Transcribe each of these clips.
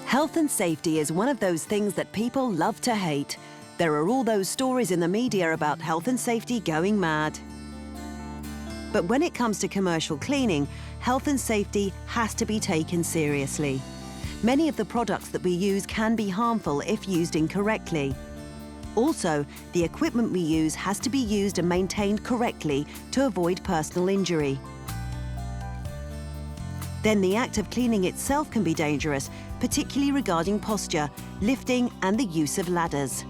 Health and safety is one of those things that people love to hate. There are all those stories in the media about health and safety going mad. But when it comes to commercial cleaning, health and safety has to be taken seriously. Many of the products that we use can be harmful if used incorrectly. Also, the equipment we use has to be used and maintained correctly to avoid personal injury. Then the act of cleaning itself can be dangerous, particularly regarding posture, lifting and the use of ladders.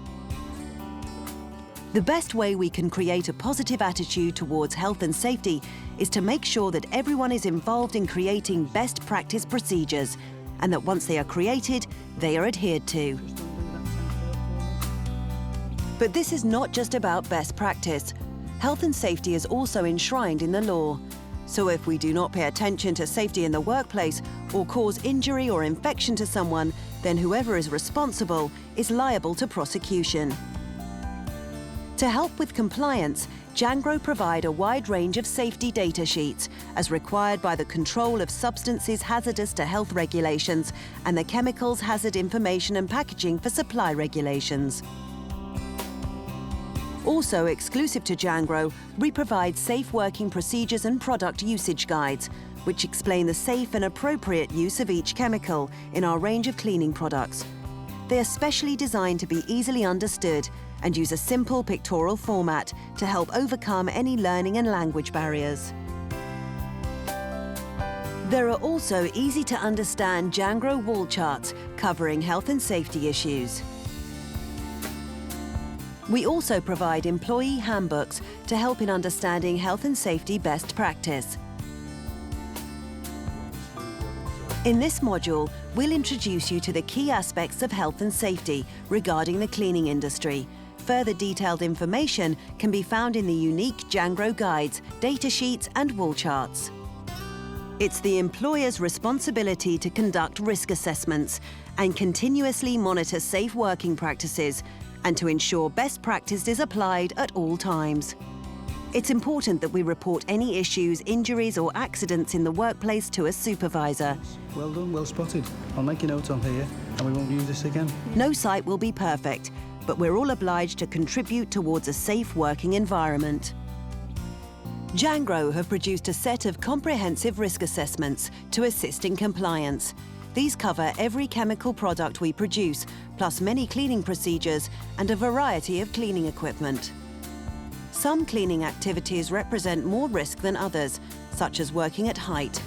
The best way we can create a positive attitude towards health and safety is to make sure that everyone is involved in creating best practice procedures, and that once they are created, they are adhered to. But this is not just about best practice. Health and safety is also enshrined in the law. So if we do not pay attention to safety in the workplace or cause injury or infection to someone, then whoever is responsible is liable to prosecution. To help with compliance, Jangro provide a wide range of safety data sheets as required by the Control of Substances Hazardous to Health regulations and the Chemicals Hazard Information and Packaging for Supply regulations. Also exclusive to Jangro, we provide safe working procedures and product usage guides, which explain the safe and appropriate use of each chemical in our range of cleaning products. They are specially designed to be easily understood and use a simple pictorial format to help overcome any learning and language barriers. There are also easy-to-understand Jangro wall charts covering health and safety issues. We also provide employee handbooks to help in understanding health and safety best practice. In this module, we'll introduce you to the key aspects of health and safety regarding the cleaning industry. Further detailed information can be found in the unique Jangro guides, data sheets and wall charts. It's the employer's responsibility to conduct risk assessments and continuously monitor safe working practices and to ensure best practice is applied at all times. It's important that we report any issues, injuries or accidents in the workplace to a supervisor. Well done, well spotted. I'll make a note on here and we won't use this again. No site will be perfect, but we're all obliged to contribute towards a safe working environment. Jangro have produced a set of comprehensive risk assessments to assist in compliance. These cover every chemical product we produce, plus many cleaning procedures and a variety of cleaning equipment. Some cleaning activities represent more risk than others, such as working at height.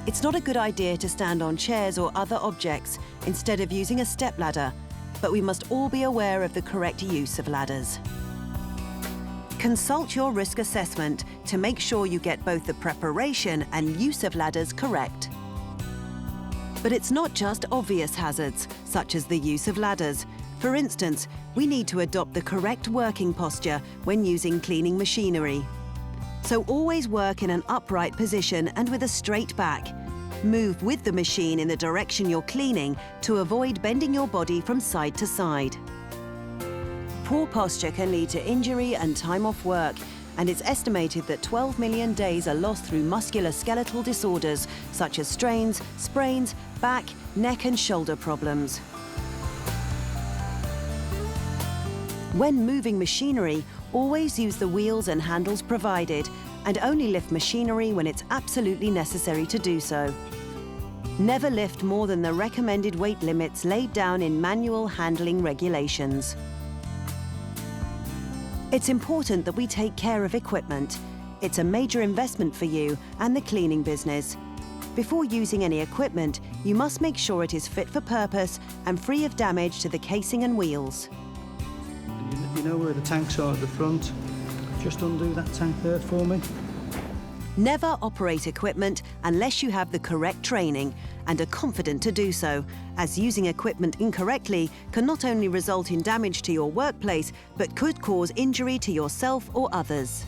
It's not a good idea to stand on chairs or other objects instead of using a stepladder, but we must all be aware of the correct use of ladders. Consult your risk assessment to make sure you get both the preparation and use of ladders correct. But it's not just obvious hazards, such as the use of ladders. For instance, we need to adopt the correct working posture when using cleaning machinery. So always work in an upright position and with a straight back. Move with the machine in the direction you're cleaning to avoid bending your body from side to side. Poor posture can lead to injury and time off work, and it's estimated that 12 million days are lost through musculoskeletal disorders such as strains, sprains, back, neck and shoulder problems. When moving machinery, always use the wheels and handles provided and only lift machinery when it's absolutely necessary to do so. Never lift more than the recommended weight limits laid down in manual handling regulations. It's important that we take care of equipment. It's a major investment for you and the cleaning business. Before using any equipment, you must make sure it is fit for purpose and free of damage to the casing and wheels. You know where the tanks are at the front? Just undo that tank there for me. Never operate equipment unless you have the correct training and are confident to do so, as using equipment incorrectly can not only result in damage to your workplace, but could cause injury to yourself or others.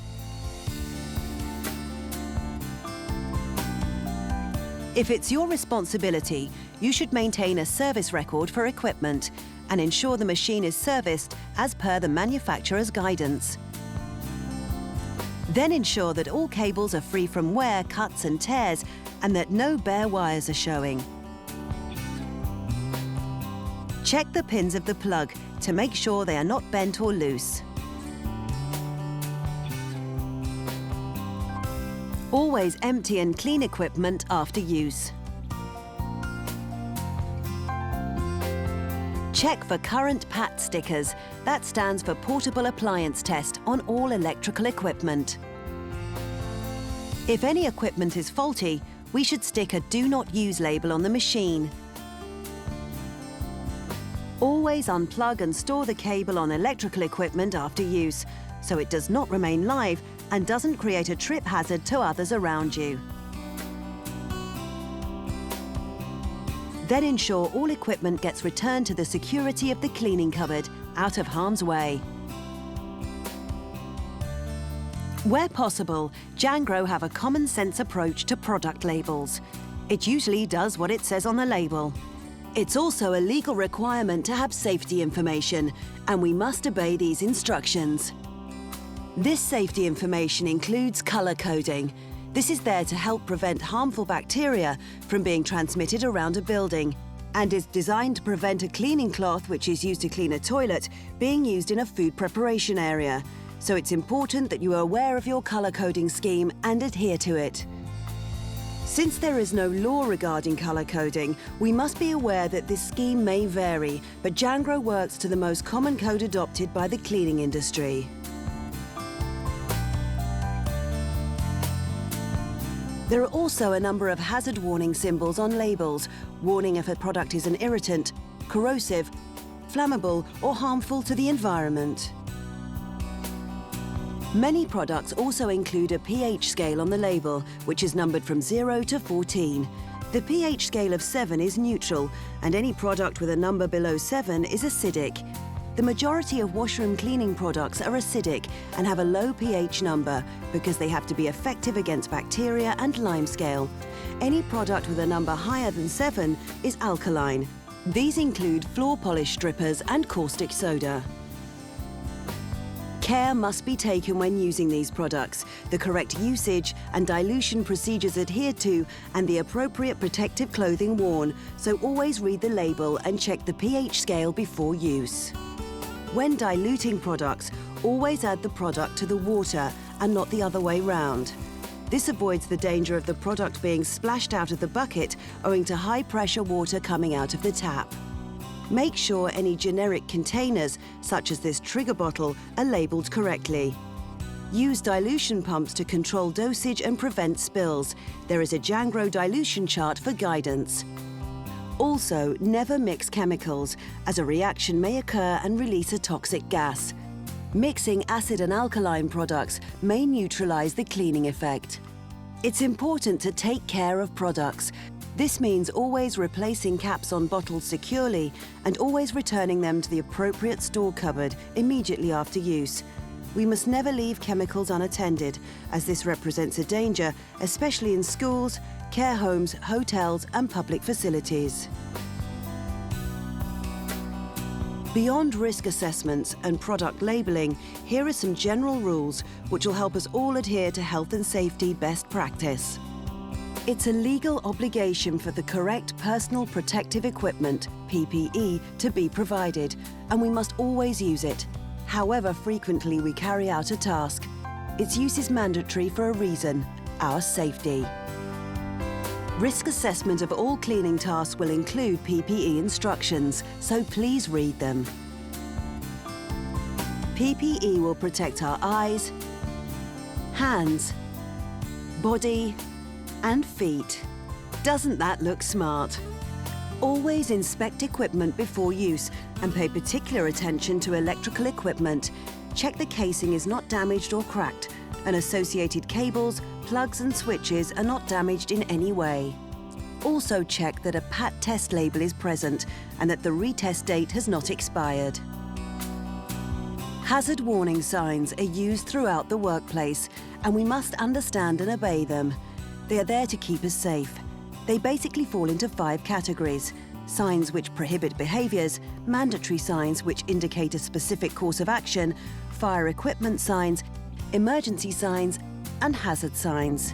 If it's your responsibility, you should maintain a service record for equipment and ensure the machine is serviced as per the manufacturer's guidance. Then ensure that all cables are free from wear, cuts and tears, and that no bare wires are showing. Check the pins of the plug to make sure they are not bent or loose. Always empty and clean equipment after use. Check for current PAT stickers. That stands for Portable Appliance Test on all electrical equipment. If any equipment is faulty, we should stick a Do Not Use label on the machine. Always unplug and store the cable on electrical equipment after use, so it does not remain live and doesn't create a trip hazard to others around you. Then ensure all equipment gets returned to the security of the cleaning cupboard, out of harm's way. Where possible, Jangro have a common sense approach to product labels. It usually does what it says on the label. It's also a legal requirement to have safety information, and we must obey these instructions. This safety information includes colour coding. This is there to help prevent harmful bacteria from being transmitted around a building, and is designed to prevent a cleaning cloth which is used to clean a toilet being used in a food preparation area. So it's important that you are aware of your colour coding scheme and adhere to it. Since there is no law regarding colour coding, we must be aware that this scheme may vary, but Jangro works to the most common code adopted by the cleaning industry. There are also a number of hazard warning symbols on labels, warning if a product is an irritant, corrosive, flammable, or harmful to the environment. Many products also include a pH scale on the label, which is numbered from 0 to 14. The pH scale of 7 is neutral, and any product with a number below 7 is acidic. The majority of washroom cleaning products are acidic and have a low pH number because they have to be effective against bacteria and limescale. Any product with a number higher than 7 is alkaline. These include floor polish strippers and caustic soda. Care must be taken when using these products, the correct usage and dilution procedures adhered to, and the appropriate protective clothing worn, so always read the label and check the pH scale before use. When diluting products, always add the product to the water and not the other way round. This avoids the danger of the product being splashed out of the bucket owing to high-pressure water coming out of the tap. Make sure any generic containers, such as this trigger bottle, are labelled correctly. Use dilution pumps to control dosage and prevent spills. There is a Jangro dilution chart for guidance. Also, never mix chemicals, as a reaction may occur and release a toxic gas. Mixing acid and alkaline products may neutralise the cleaning effect. It's important to take care of products. This means always replacing caps on bottles securely and always returning them to the appropriate store cupboard immediately after use. We must never leave chemicals unattended, as this represents a danger, especially in schools, care homes, hotels and public facilities. Beyond risk assessments and product labelling, here are some general rules which will help us all adhere to health and safety best practice. It's a legal obligation for the correct personal protective equipment, PPE, to be provided, and we must always use it, however frequently we carry out a task. Its use is mandatory for a reason: our safety. Risk assessment of all cleaning tasks will include PPE instructions, so please read them. PPE will protect our eyes, hands, body, and feet. Doesn't that look smart? Always inspect equipment before use and pay particular attention to electrical equipment. Check the casing is not damaged or cracked, and associated cables, plugs and switches are not damaged in any way. Also check that a PAT test label is present and that the retest date has not expired. Hazard warning signs are used throughout the workplace, and we must understand and obey them. They are there to keep us safe. They basically fall into 5 categories: signs which prohibit behaviours, mandatory signs which indicate a specific course of action, fire equipment signs, emergency signs, and hazard signs.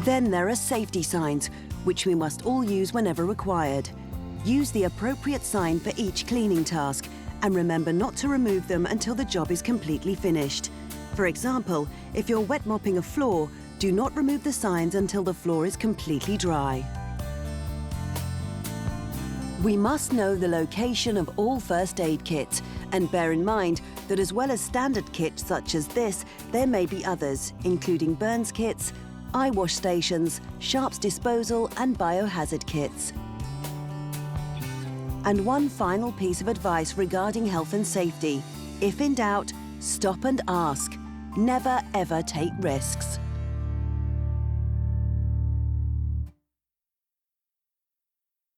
Then there are safety signs, which we must all use whenever required. Use the appropriate sign for each cleaning task, and remember not to remove them until the job is completely finished. For example, if you're wet mopping a floor, do not remove the signs until the floor is completely dry. We must know the location of all first aid kits, and bear in mind that as well as standard kits such as this, there may be others, including burns kits, eye wash stations, sharps disposal and biohazard kits. And one final piece of advice regarding health and safety. If in doubt, stop and ask. Never ever take risks.